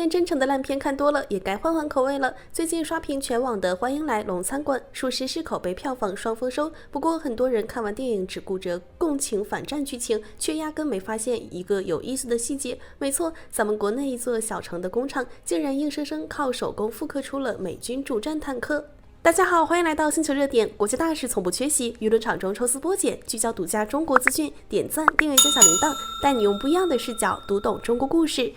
天真诚的烂片看多了，也该换换口味了。最近刷屏全网的《欢迎来龙餐馆》，属实是口碑票房双丰收。不过很多人看完电影只顾着共情反战剧情，却压根没发现一个有意思的细节。没错，咱们国内一座小城的工厂，竟然硬生生靠手工复刻出了美军主战坦克。大家好，欢迎来到星球热点，国际大事从不缺席，舆论场中抽丝剥茧，聚焦独家中国资讯，点赞、订阅、加小铃铛，带你用不一样的视角读懂中国故事。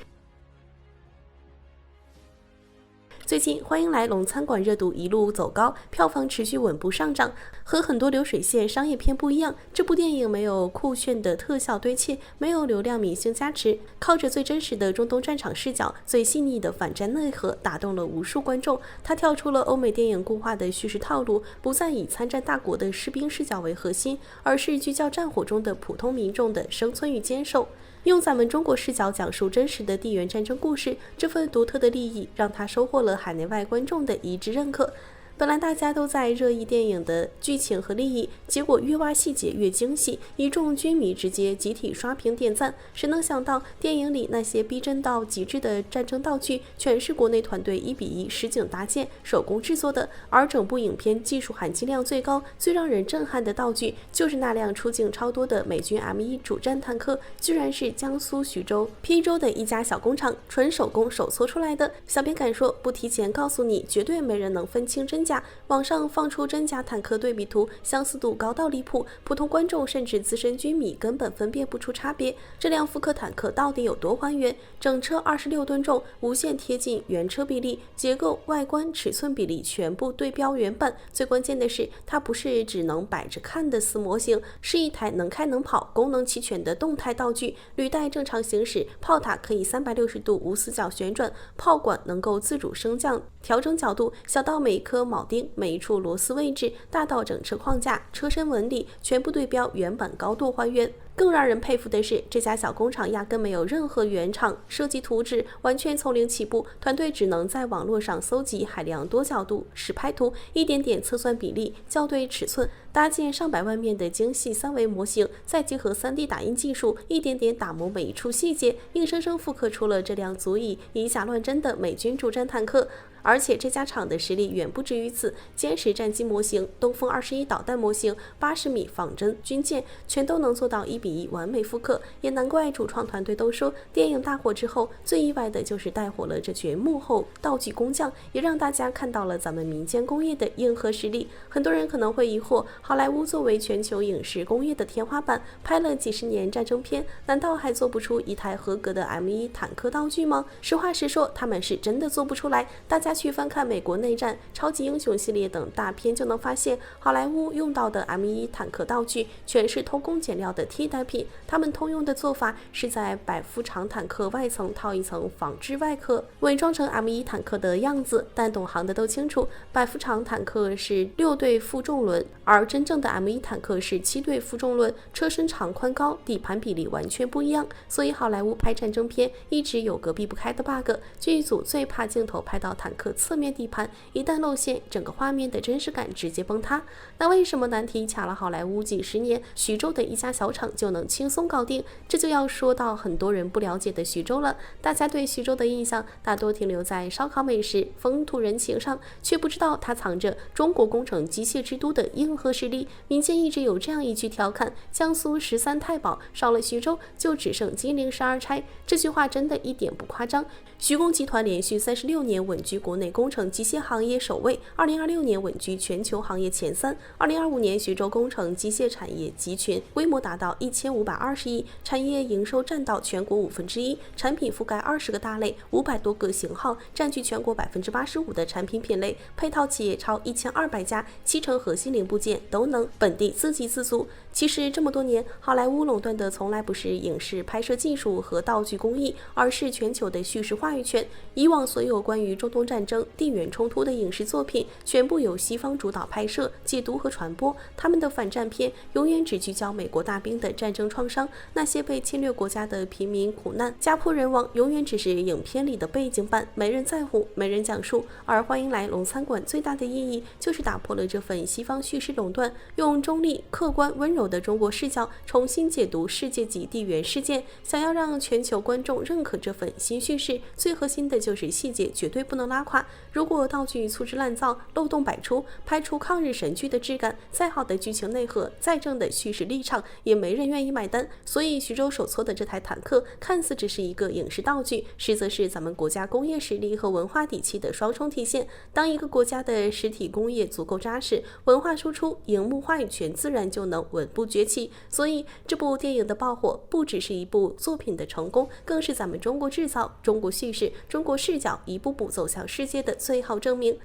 最近，欢迎来龙餐馆热度一路走高，票房持续稳步上涨。和很多流水线商业片不一样，这部电影没有酷炫的特效堆砌，没有流量明星加持，靠着最真实的中东战场视角、最细腻的反战内核，打动了无数观众。它跳出了欧美电影固化的叙事套路，不再以参战大国的士兵视角为核心，而是聚焦战火中的普通民众的生存与坚守。用咱们中国视角讲述真实的地缘战争故事，这份独特的利益让他收获了海内外观众的一致认可。本来大家都在热议电影的剧情和利益，结果越挖细节越惊喜，一众军迷直接集体刷屏点赞。谁能想到电影里那些逼真到极致的战争道具，全是国内团队1:1实景搭建、手工制作的，而整部影片技术含金量最高、最让人震撼的道具，就是那辆出镜超多的美军 M1 主战坦克，居然是江苏徐州邳州的一家小工厂纯手工手搓出来的。小编敢说，不提前告诉你，绝对没人能分清真假。网上放出真假坦克对比图，相似度高到离谱，普通观众甚至资深军迷根本分辨不出差别。这辆复刻坦克到底有多还原？整车26吨重，无限贴近原车比例，结构、外观、尺寸比例全部对标原版。最关键的是，它不是只能摆着看的死模型，是一台能开能跑、功能齐全的动态道具。履带正常行驶，炮塔可以360度无死角旋转，炮管能够自主升降调整角度，小到每一颗铆钉、每一处螺丝位置，大到整车框架、车身纹理，全部对标原版高度还原。更让人佩服的是，这家小工厂压根没有任何原厂设计图纸，完全从零起步，团队只能在网络上搜集海量多角度实拍图，一点点测算比例、校对尺寸，搭建上百万面的精细三维模型，再结合 3D 打印技术，一点点打磨每一处细节，硬生生复刻出了这辆足以以假乱真的美军主战坦克。而且这家厂的实力远不止于此，歼十战机模型、东风21导弹模型、80米仿真军舰，全都能做到1:1完美复刻。也难怪主创团队都说，电影大火之后，最意外的就是带火了这群幕后道具工匠，也让大家看到了咱们民间工业的硬核实力。很多人可能会疑惑，好莱坞作为全球影视工业的天花板，拍了几十年战争片，难道还做不出一台合格的 M1 坦克道具吗？实话实说，他们是真的做不出来。大家去翻看美国内战、超级英雄系列等大片，就能发现好莱坞用到的 M1 坦克道具全是偷工减料的替代品。他们通用的做法是在百夫长坦克外层套一层仿制外壳，伪装成 M1 坦克的样子。但懂行的都清楚，百夫长坦克是6对负重轮，而真正的 M1 坦克是7对负重轮，车身长宽高、底盘比例完全不一样。所以好莱坞拍战争片一直有个避不开的 bug， 剧组最怕镜头拍到坦克侧面底盘，一旦露馅，整个画面的真实感直接崩塌。那为什么难题卡了好莱坞几十年，徐州的一家小厂就能轻松搞定？这就要说到很多人不了解的徐州了。大家对徐州的印象大多停留在烧烤美食、风土人情上，却不知道它藏着中国工程机械之都的硬核实力。民间一直有这样一句调侃：江苏13太保少了徐州，就只剩金陵12钗。这句话真的一点不夸张。徐工集团连续36年稳居国内工程机械行业首位，2026年稳居全球行业前3，2025年徐州工程机械产业集群规模达到1520亿，产业营收占到全国1/5，产品覆盖20个大类，500多个型号，占据全国85%的产品品类，配套企业超1200家，70%核心零部件都能本地自给自足。其实这么多年，好莱坞垄断的从来不是影视拍摄技术和道具工艺，而是全球的叙事话语权。以往所有关于中东战战争、地缘冲突的影视作品全部由西方主导拍摄、解读和传播，他们的反战片永远只聚焦美国大兵的战争创伤，那些被侵略国家的平民苦难、家破人亡永远只是影片里的背景板，没人在乎，没人讲述。而欢迎来龙餐馆最大的意义就是打破了这份西方叙事垄断，用中立、客观、温柔的中国视角重新解读世界级地缘事件。想要让全球观众认可这份新叙事，最核心的就是细节绝对不能拉垮。如果道具粗制滥造、漏洞百出，拍出抗日神剧的质感，再好的剧情内核、再正的叙事立场，也没人愿意买单。所以徐州手搓的这台坦克看似只是一个影视道具，实则是咱们国家工业实力和文化底气的双重体现。当一个国家的实体工业足够扎实，文化输出、荧幕话语权自然就能稳步崛起。所以这部电影的爆火不只是一部作品的成功，更是咱们中国制造、中国叙事、中国视角一步步走向世界的最好证明。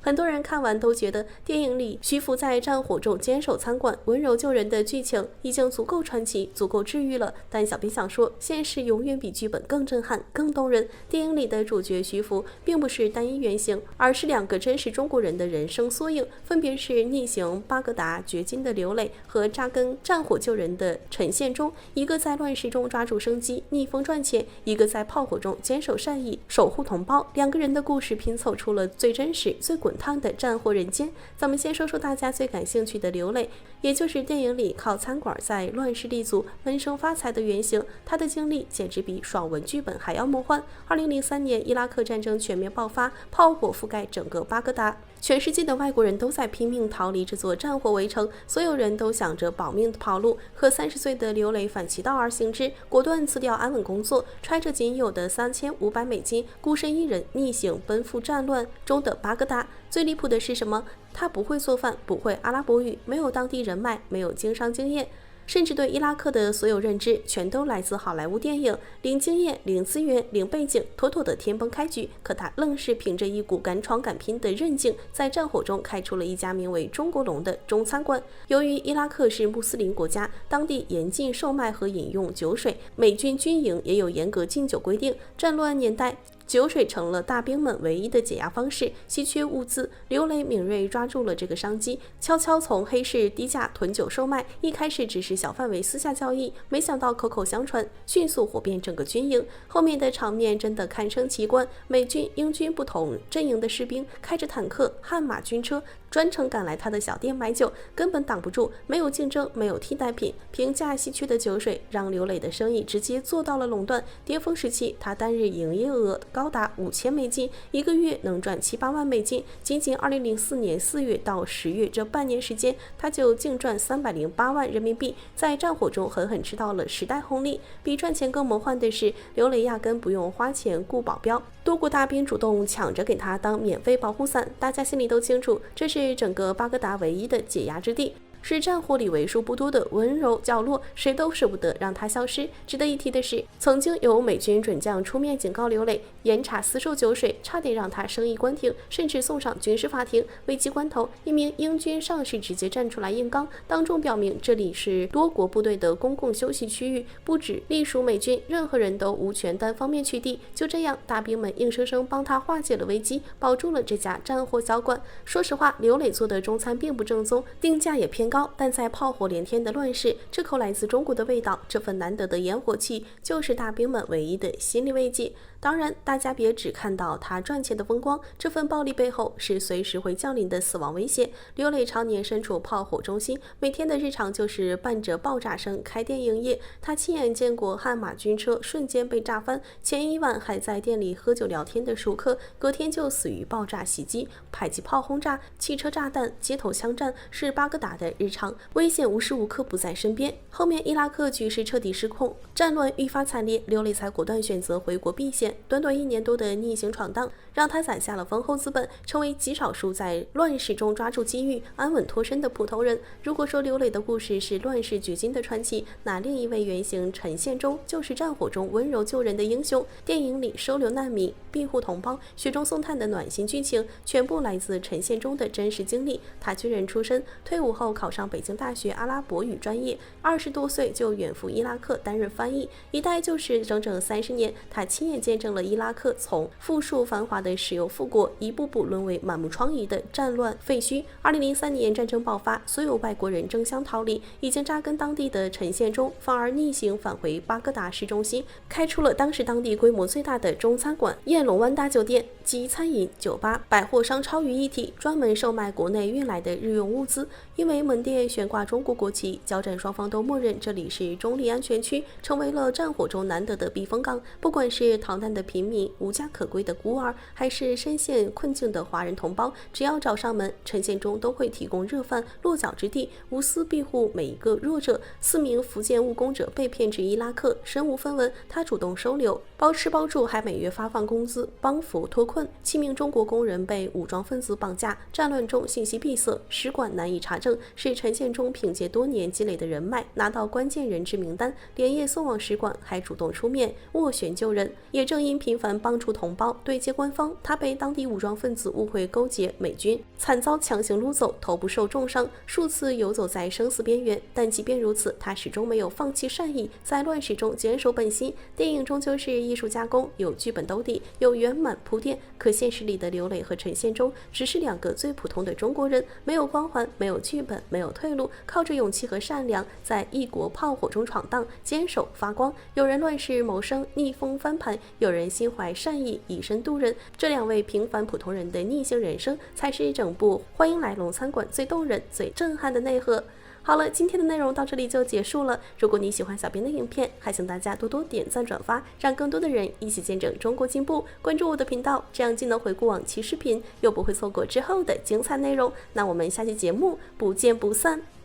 很多人看完都觉得电影里徐福在战火中坚守餐馆、温柔救人的剧情已经足够传奇、足够治愈了。但小编想说，现实永远比剧本更震撼、更动人。电影里的主角徐福并不是单一原型，而是2个真实中国人的人生缩影，分别是逆行巴格达掘金的刘磊和扎根战火救人的陈宪忠。一个在乱世中抓住生机、逆风赚钱，一个在炮火中坚守善意、守护同胞。2个人的故事拼凑出了最真实、最滚烫的战火人间。咱们先说说大家最感兴趣的刘磊，也就是电影里靠餐馆在乱世立足、闷声发财的原型。他的经历简直比爽文剧本还要魔幻。2003年伊拉克战争全面爆发，炮火覆盖整个巴格达，全世界的外国人都在拼命逃离这座战火围城，所有人都想着保命跑路。可30岁的刘磊反其道而行之，果断辞掉安稳工作，揣着仅有的3500美金，孤身一人逆行奔赴战乱中的巴格达。最离谱的是什么？他不会做饭，不会阿拉伯语，没有当地人脉，没有经商经验，甚至对伊拉克的所有认知全都来自好莱坞电影，零经验、零资源、零背景，妥妥的天崩开局。可他愣是凭着一股敢闯敢拼的韧劲，在战火中开出了一家名为中国龙的中餐馆。由于伊拉克是穆斯林国家，当地严禁售卖和饮用酒水，美军军营也有严格禁酒规定。战乱年代，酒水成了大兵们唯一的解压方式，稀缺物资，刘磊敏锐抓住了这个商机，悄悄从黑市低价囤酒售卖。一开始只是小范围私下交易，没想到口口相传，迅速火遍整个军营。后面的场面真的堪称奇观，美军、英军不同阵营的士兵开着坦克、悍马军车，专程赶来他的小店买酒，根本挡不住，没有竞争，没有替代品。平价稀缺的酒水让刘磊的生意直接做到了垄断。巅峰时期，他单日营业额高达5000美金，一个月能赚7、8万美金。仅仅2004年4月到10月这半年时间，他就净赚308万人民币，在战火中狠狠吃到了时代红利。比赚钱更魔幻的是，刘磊压根不用花钱雇保镖，多国大兵主动抢着给他当免费保护伞。大家心里都清楚，这是整个巴格达唯一的解压之地，是战火里为数不多的温柔角落，谁都舍不得让它消失。值得一提的是，曾经有美军准将出面警告刘磊，严查私售酒水，差点让他生意关停，甚至送上军事法庭。危急关头，一名英军上士直接站出来硬刚，当众表明这里是多国部队的公共休息区域，不止隶属美军，任何人都无权单方面取缔。就这样，大兵们硬生生帮他化解了危机，保住了这家战火小馆。说实话，刘磊做的中餐并不正宗，定价也偏高，但在炮火连天的乱世，这口来自中国的味道，这份难得的烟火气，就是大兵们唯一的心理慰藉。当然，大家别只看到他赚钱的风光，这份暴利背后是随时会降临的死亡威胁。刘磊常年身处炮火中心，每天的日常就是伴着爆炸声开店营业。他亲眼见过悍马军车瞬间被炸翻，前一晚还在店里喝酒聊天的熟客，隔天就死于爆炸袭击。迫击炮轰炸、汽车炸弹、街头枪战是巴格达的日常，危险无时无刻不在身边。后面伊拉克局势彻底失控，战乱愈发惨烈，刘磊才果断选择回国避险。短短1年多的逆行闯荡，让他攒下了丰厚资本，成为极少数在乱世中抓住机遇、安稳脱身的普通人。如果说刘磊的故事是乱世掘金的传奇，那另一位原型陈宪忠就是战火中温柔救人的英雄。电影里收留难民、庇护同胞、雪中送炭的暖心剧情，全部来自陈宪忠的真实经历。他军人出身，退伍后考上北京大学阿拉伯语专业，20多岁就远赴伊拉克担任翻译，一待就是整整30年。他亲眼见见证了伊拉克从富庶繁华的石油富国一步步沦为满目疮痍的战乱废墟。2003年战争爆发，所有外国人争相逃离，已经扎根当地的陈宪忠反而逆行返回巴格达市中心，开出了当时当地规模最大的中餐馆燕龙湾大酒店，集餐饮、酒吧、百货商超于一体，专门售卖国内运来的日用物资。因为门店悬挂中国国旗，交战双方都默认这里是中立安全区，成为了战火中难得的避风港。不管是逃难的平民、无家可归的孤儿，还是深陷困境的华人同胞，只要找上门，陈宪忠都会提供热饭、落脚之地，无私庇护每一个弱者。4名福建务工者被骗至伊拉克，身无分文，他主动收留，包吃包住，还每月发放工资，帮扶脱困。7名中国工人被武装分子绑架，战乱中信息闭塞，使馆难以查证，是陈宪忠凭借多年积累的人脉，拿到关键人质名单，连夜送往使馆，还主动出面斡旋救人。也正因频繁帮助同胞，对接官方，他被当地武装分子误会勾结美军，惨遭强行掳走，头部受重伤，数次游走在生死边缘。但即便如此，他始终没有放弃善意，在乱世中坚守本心。电影终究是艺术加工，有剧本兜底，有圆满铺垫，可现实里的刘磊和陈宪忠只是2个最普通的中国人，没有光环，没有剧本，没有退路，靠着勇气和善良，在异国炮火中闯荡，坚守发光。有人乱世谋生，逆风翻盘，有人心怀善意，以身渡人。这2位平凡普通人的逆行人生，才是整部欢迎来龙餐馆最动人、最震撼的内核。好了，今天的内容到这里就结束了。如果你喜欢小编的影片，还请大家多多点赞转发，让更多的人一起见证中国进步。关注我的频道，这样既能回顾往期视频，又不会错过之后的精彩内容。那我们下期节目不见不散。